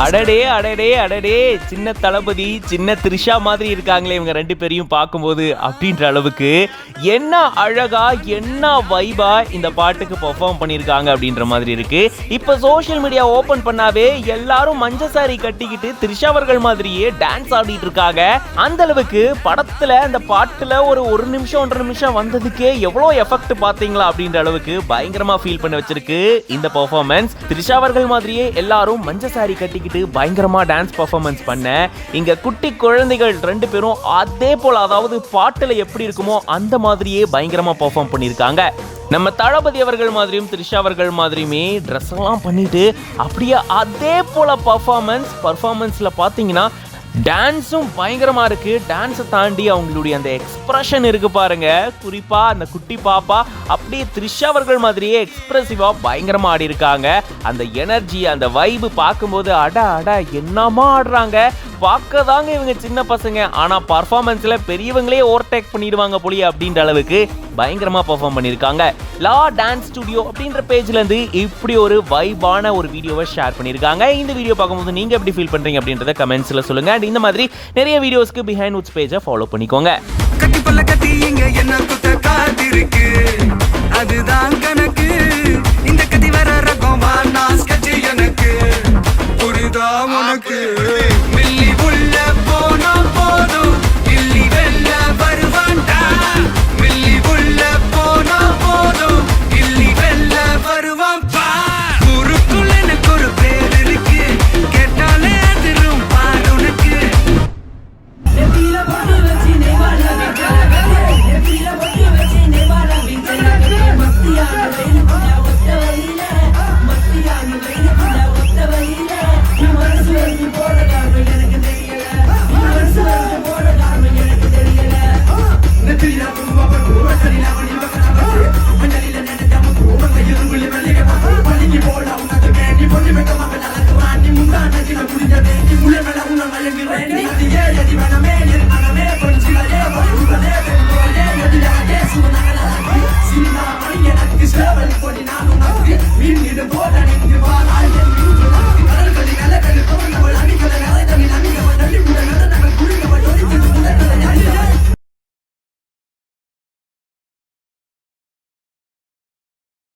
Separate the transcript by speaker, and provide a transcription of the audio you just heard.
Speaker 1: அடடே அடடே அடடே, சின்ன தளபதி சின்ன த்ரிஷா மாதிரி இருக்காங்களே இவங்க ரெண்டு பேரையும் பார்க்கும்போது அப்படின்ற அளவுக்கு என்ன அழகா என்ன வைபா இந்த பாட்டுக்கு பெர்ஃபார்ம் பண்ணியிருக்காங்க அப்படின்ற மாதிரி இருக்கு. இப்போ சோஷியல் மீடியா ஓபன் பண்ணாவே எல்லாரும் மஞ்ச சாரி கட்டிக்கிட்டு த்ரிஷா அவர்கள் மாதிரியே டான்ஸ் ஆடிட்டு இருக்காங்க. அந்த அளவுக்கு படத்துல அந்த பாட்டுல ஒரு நிமிஷம் 1.5 நிமிஷம் வந்ததுக்கே எவ்வளோ எஃபெக்ட் பாத்தீங்களா அப்படின்ற அளவுக்கு பயங்கரமா ஃபீல் பண்ண வச்சிருக்கு இந்த பெர்ஃபார்மன்ஸ். த்ரிஷா அவர்கள் மாதிரியே எல்லாரும் மஞ்ச சாரி கட்டிக்கிட்டு பயங்கரமா டான்ஸ் பெர்ஃபார்மன்ஸ் பண்ண இங்க குட்டி குழந்தைகள் 2 பேரும் அதே போல, அதாவது பாட்டுல எப்படி இருக்குமோ அந்த மாதிரியே பயங்கரமா பெர்ஃபார்ம் பண்ணிருக்காங்க. நம்ம தளபதி அவர்கள் மாதிரியும் த்ரிஷா அவர்கள் மாதிரியுமே ட்ரெஸ் எல்லாம் பண்ணிட்டு அப்படியே அதே போல பர்ஃபார்மன்ஸ்ல பாத்தீங்கன்னா டான்ஸும் பயங்கரமா இருக்கு. டான்ஸை தாண்டி அவங்களுடைய அந்த எக்ஸ்பிரஷன் இருக்கு பாருங்க, குறிப்பா அந்த குட்டி பாப்பா அப்படியே த்ரிஷா அவர்கள் மாதிரியே எக்ஸ்பிரசிவா பயங்கரமா ஆடி இருக்காங்க. அந்த எனர்ஜி அந்த வைபு பார்க்கும்போது அட என்னமா ஆடுறாங்க. பார்க்க தாங்க இவங்க சின்ன பசங்க, ஆனா பர்ஃபார்மன்ஸ்ல பெரியவங்களே ஓவர்டேக் பண்ணிடுவாங்க போலியே அப்படின்ற அளவுக்கு பயங்கரமா பெர்ஃபார்ம் பண்ணிருக்காங்க. லா டான்ஸ் ஸ்டுடியோ அப்படின்ற பேஜ்ல இருந்து இப்படி ஒரு வைபான ஒரு வீடியோவை ஷேர் பண்ணிருக்காங்க. இந்த வீடியோ பார்க்கும்போது நீங்க எப்படி ஃபீல் பண்றீங்க அப்படின்றத கமெண்ட்ஸ்ல சொல்லுங்க. அண்ட் இந்த மாதிரி நிறைய வீடியோஸ்க்கு பிஹைண்ட் வுட்ஸ் பேஜை ஃபாலோ பண்ணிக்கோங்க.
Speaker 2: கட்டி பல்ல கட்டி இங்க என்ன குத்த காத்திருக்கு, அதுதான் கணக்கு. இந்த கதி வர ரகம் நான் ஸ்கெட்ச் எனக்கு புரிதா உனக்கு.